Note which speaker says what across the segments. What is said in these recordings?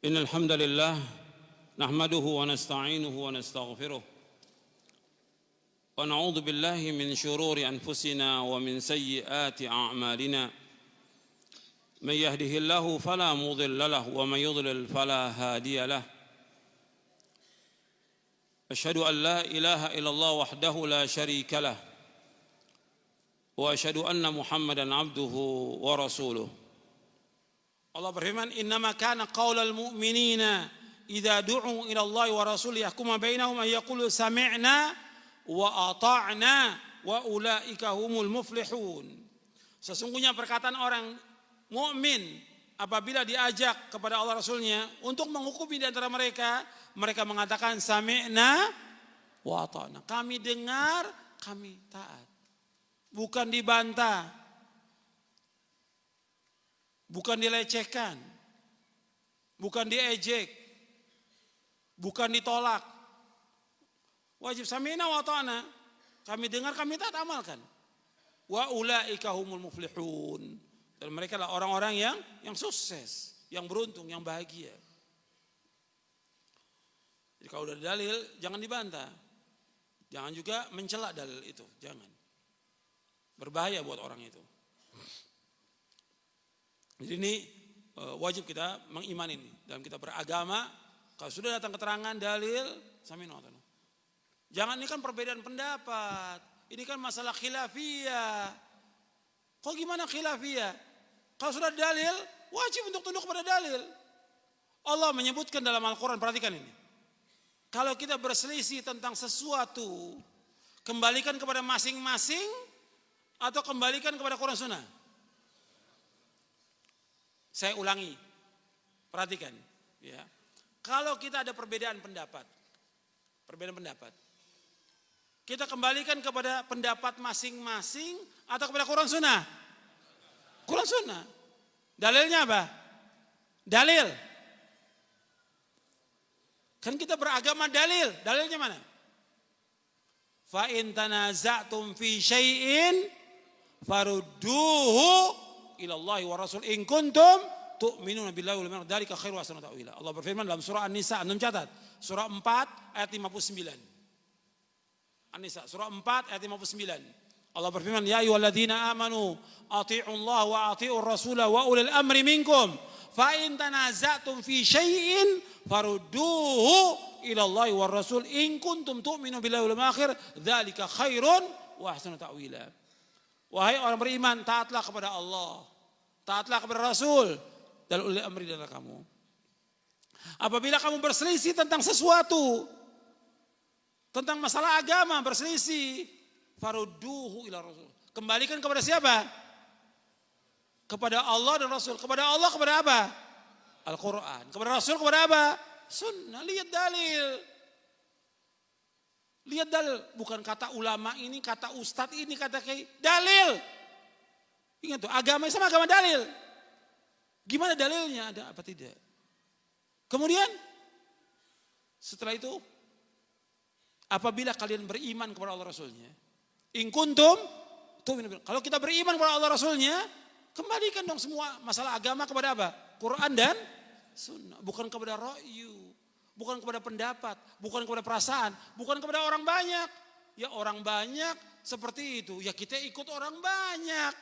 Speaker 1: إن الحمد لله نحمده ونستعينه ونستغفره ونعوذ بالله من شرور أنفسنا ومن سيئات أعمالنا من يهده الله فلا مضل له ومن يضلل فلا هادي له أشهد أن لا إله إلا الله وحده لا شريك له وأشهد أن محمدا عبده ورسوله. Allah berfirman, "Innama kana qaulal mu'minina idza du'u ila Allah wa rasulih yahkuma bainahum ay yaqulu sami'na wa ata'na wa ulaika humul muflihun." Sesungguhnya perkataan orang mukmin apabila diajak kepada Allah Rasulnya untuk menghukumi di antara mereka, mereka mengatakan sami'na wa ata'na. Kami dengar, kami taat. Bukan dibantah. Bukan dilecehkan, bukan diejek, bukan ditolak. Wajib sami'na wa ata'na. Kami dengar, kami taat, amalkan. Wa ulaika humul muflihun. Dan mereka adalah orang-orang yang sukses, yang beruntung, yang bahagia. Jadi kalau udah dalil, jangan dibantah. Jangan juga mencela dalil itu, jangan. Berbahaya buat orang itu. Jadi ini wajib kita mengimani ini. Dalam kita beragama, kalau sudah datang keterangan, dalil, sami'na wa ata'na. Jangan, ini kan perbedaan pendapat. Ini kan masalah khilafiyah. Kok gimana khilafiyah? Kalau sudah dalil, wajib untuk tunduk kepada dalil. Allah menyebutkan dalam Al-Quran, perhatikan ini. Kalau kita berselisih tentang sesuatu, kembalikan kepada masing-masing atau kembalikan kepada Quran Sunnah. Saya ulangi, perhatikan. Ya. Kalau kita ada perbedaan pendapat, kita kembalikan kepada pendapat masing-masing atau kepada Quran Sunnah? Quran Sunnah. Dalilnya apa? Dalil. Kan kita beragama dalil. Dalilnya mana? Fa in tanaza'tum fi syai'in farudduhu ilallahi wa rasul in kuntum tu'minuna billahi wal yawmil akhir dzalika khairu wa ahsanu ta'wila. Allah berfirman dalam surah An-Nisa, antum catat, surah 4 ayat 59. An-Nisa surah 4 ayat 59. Allah berfirman, "Ya ayyuhalladzina amanu athi'ullaha wa athi'ur rasula wa ulil amri minkum fa in tanaza'tum fi syai'in farudduhu ilallahi war rasul in kuntum tu'minuna billahi wal yawmil akhir dzalika khairun wa ahsanu ta'wila." Wahai orang beriman, taatlah kepada Allah, taatlah kepada Rasul dan ulil amri dari kamu. Apabila kamu berselisih tentang sesuatu, tentang masalah agama berselisih, farudduhu ila Rasul. Kembalikan kepada siapa? Kepada Allah dan Rasul. Kepada Allah kepada apa? Al-Quran. Kepada Rasul kepada apa? Sunnah. Lihat dalil. Lihat dalil, bukan kata ulama ini, kata ustadz ini, kata kiai, dalil. Ingat tuh, agama sama agama dalil. Gimana dalilnya, ada apa tidak? Kemudian setelah itu, apabila kalian beriman kepada Allah Rasulnya, in kuntum, kalau kita beriman kepada Allah Rasulnya, kembalikan dong semua masalah agama kepada apa? Quran dan Sunnah, bukan kepada ra'yu. Bukan kepada pendapat, bukan kepada perasaan, bukan kepada orang banyak. Ya orang banyak seperti itu, ya kita ikut orang banyak.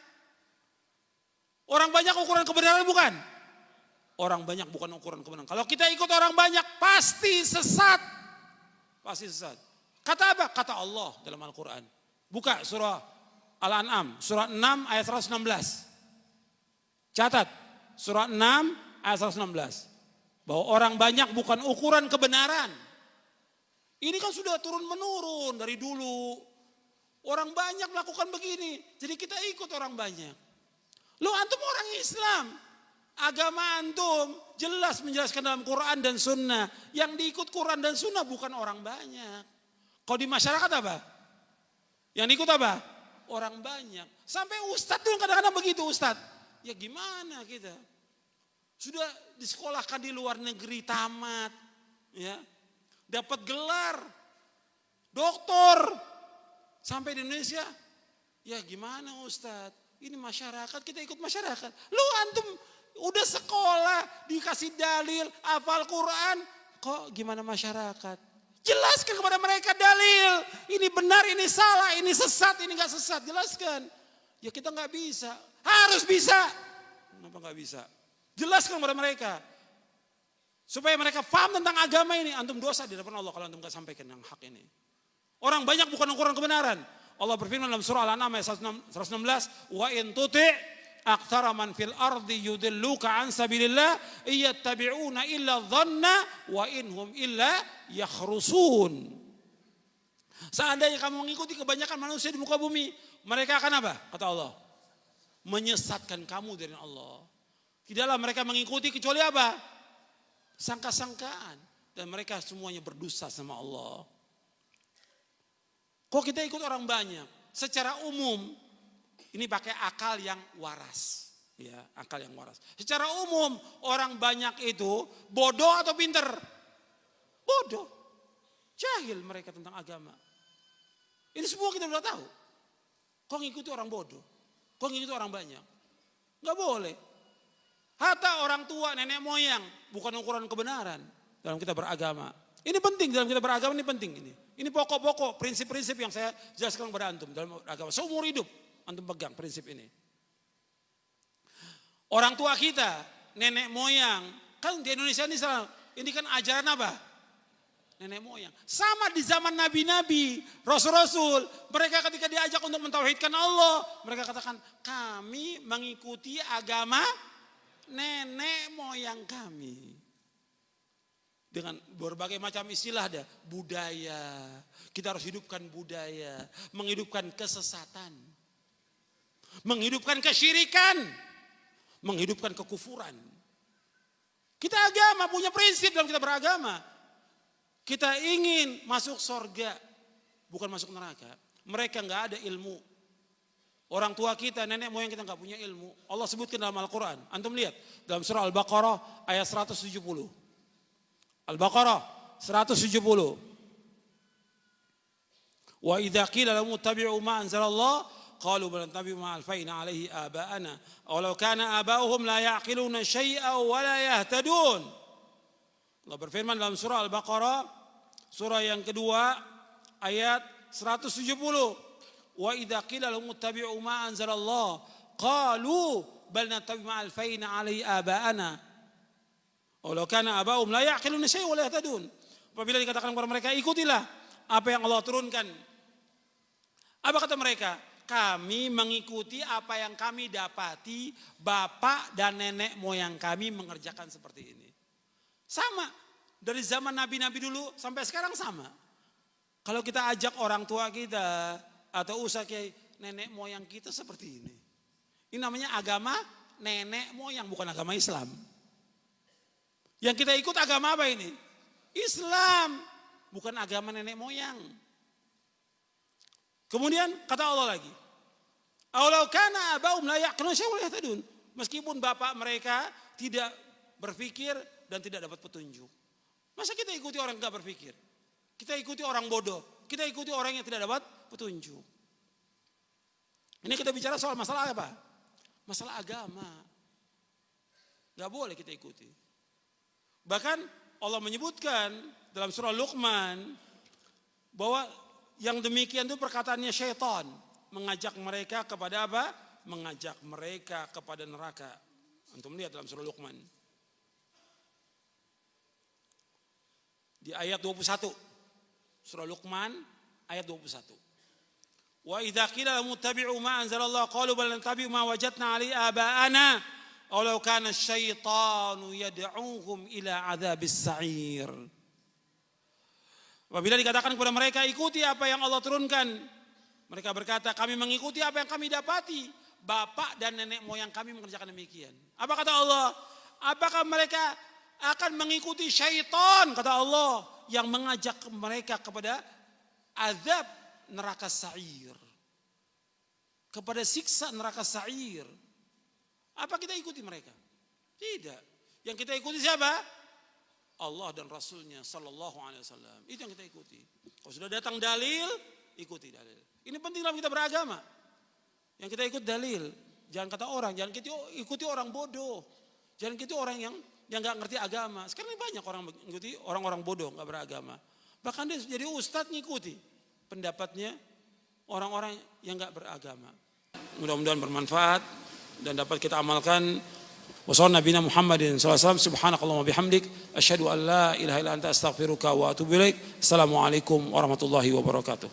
Speaker 1: Orang banyak ukuran kebenaran bukan? Orang banyak bukan ukuran kebenaran. Kalau kita ikut orang banyak pasti sesat. Pasti sesat. Kata apa? Kata Allah dalam Al-Quran. Buka surah Al-An'am, surah 6 ayat 116. Catat, surah 6 ayat 116. Bahwa orang banyak bukan ukuran kebenaran. Ini kan sudah turun menurun dari dulu. Orang banyak melakukan begini, jadi kita ikut orang banyak. Lo antum orang Islam, agama antum jelas menjelaskan dalam Quran dan Sunnah. Yang diikut Quran dan Sunnah bukan orang banyak. Kalau di masyarakat apa? Yang diikut apa? Orang banyak. Sampai ustadz tuh kadang-kadang begitu ustadz. Ya gimana kita? Sudah disekolahkan di luar negeri tamat, ya, dapat gelar doktor, sampai di Indonesia, ya gimana Ustadz? Ini masyarakat, kita ikut masyarakat. Lu antum Udah sekolah, dikasih dalil, hafal Quran. Kok gimana masyarakat? Jelaskan kepada mereka dalil. Ini benar, ini salah, ini sesat, ini gak sesat. Jelaskan. Ya kita gak bisa. Harus bisa. Kenapa gak bisa? Jelaskan kepada mereka. Supaya mereka paham tentang agama ini. Antum dosa di depan Allah kalau antum gak sampaikan yang hak ini. Orang banyak bukan ukuran kebenaran. Allah berfirman dalam surah Al-An'am ayat 116. Wa in tuti' aktsara man fil ardi yudilluka an sabilillah iyattabi'una illa dhanna wa inhum illa yakhrusun. Seandainya kamu mengikuti kebanyakan manusia di muka bumi, mereka akan apa? Kata Allah, menyesatkan kamu dari Allah. Tidaklah mereka mengikuti kecuali apa? Sangka-sangkaan. Dan mereka semuanya berdosa sama Allah. Kok kita ikut orang banyak? Secara umum, ini pakai akal yang waras. Ya, akal yang waras. Secara umum, orang banyak itu bodoh atau pinter? Bodoh. Jahil mereka tentang agama. Ini semua kita sudah tahu. Kok ngikuti orang bodoh? Kok ngikuti orang banyak? Gak boleh. Hatta orang tua, nenek moyang, bukan ukuran kebenaran dalam kita beragama. Ini penting dalam kita beragama, ini penting ini. Ini pokok-pokok, prinsip-prinsip yang saya jelaskan kepada antum dalam agama. Seumur hidup antum pegang prinsip ini. Orang tua kita, nenek moyang, kan di Indonesia ini kan ajaran apa? Nenek moyang. Sama di zaman nabi-nabi, rasul-rasul, mereka ketika diajak untuk mentauhidkan Allah, mereka katakan, kami mengikuti agama nenek moyang kami. Dengan berbagai macam istilah ada, budaya. Kita harus hidupkan budaya, menghidupkan kesesatan, menghidupkan kesyirikan, menghidupkan kekufuran. Kita agama punya prinsip dalam kita beragama. Kita ingin masuk surga, bukan masuk neraka. Mereka nggak ada ilmu. Orang tua kita, nenek moyang kita nggak punya ilmu. Allah sebutkan dalam Al-Quran. Antum lihat dalam surah Al-Baqarah ayat 170. Al-Baqarah 170. Wa idza qila lahum ittabi'u ma anzalallah qalu bal nattabi'u ma alfayna 'alaihi aba'ana aw law kana aba'uhum la ya'qiluna syai'an wa la yahtadun. Allah berfirman dalam surah Al-Baqarah surah yang kedua ayat 170. Wa idza qila lahum ittabi'u ma anzalallah qalu bal nattabi'u ma alfayna 'alaihi aba'ana. Walau kana abahum la ya'qiluna syai'an wa la yahtadun. Apabila dikatakan kepada mereka, ikutilah apa yang Allah turunkan. Apa kata mereka? Kami mengikuti apa yang kami dapati bapak dan nenek moyang kami mengerjakan seperti ini. Sama. Dari zaman nabi-nabi dulu sampai sekarang sama. Kalau kita ajak orang tua kita atau usahai nenek moyang kita seperti ini. Ini namanya agama nenek moyang, bukan agama Islam. Yang kita ikut agama apa ini? Islam, bukan agama nenek moyang. Kemudian kata Allah lagi, "Awalau kana abahum la ya'qiluna syai'an wa la yahtadun." Meskipun bapak mereka tidak berpikir dan tidak dapat petunjuk. Masa kita ikuti orang yang enggak berpikir? Kita ikuti orang bodoh, kita ikuti orang yang tidak dapat petunjuk. Ini kita bicara soal masalah apa? Masalah agama. Enggak boleh kita ikuti. Bahkan Allah menyebutkan dalam surah Luqman bahwa yang demikian itu perkataannya syaitan, mengajak mereka kepada apa? Mengajak mereka kepada neraka. Antum lihat dalam surah Luqman. Di ayat 21. Surah Luqman ayat 21. Wa idza qila lahum ittabi'u ma anzalallah qalu bal nattabi'u ma wajadna 'alaihi aba'ana. Walau kana syaitanu yad'uhum ila adzabis sa'ir. Apabila dikatakan kepada mereka ikuti apa yang Allah turunkan, mereka berkata kami mengikuti apa yang kami dapati, bapak dan nenek moyang kami mengerjakan demikian. Apa kata Allah? Apakah mereka akan mengikuti syaitan, kata Allah, yang mengajak mereka kepada azab neraka sa'ir, kepada siksa neraka sa'ir? Apa kita ikuti mereka? Tidak. Yang kita ikuti siapa? Allah dan Rasulnya Sallallahu Alaihi Wasallam. Itu yang kita ikuti. Kalau sudah datang dalil, ikuti dalil. Ini penting dalam kita beragama. Yang kita ikut dalil. Jangan kata orang, jangan kita ikuti orang bodoh. Jangan gitu orang yang nggak ngerti agama. Sekarang ini banyak orang mengikuti orang-orang bodoh nggak beragama. Bahkan dia jadi ustadz ngikuti pendapatnya orang-orang yang nggak beragama. Mudah-mudahan bermanfaat dan dapat kita amalkan. Wassallallahu nabiyana Muhammadin sallallahu alaihi wasallam. Subhanakallahumma bihamdik asyhadu an la ilaha illa anta astaghfiruka wa atubu ilaik. Assalamualaikum warahmatullahi wabarakatuh.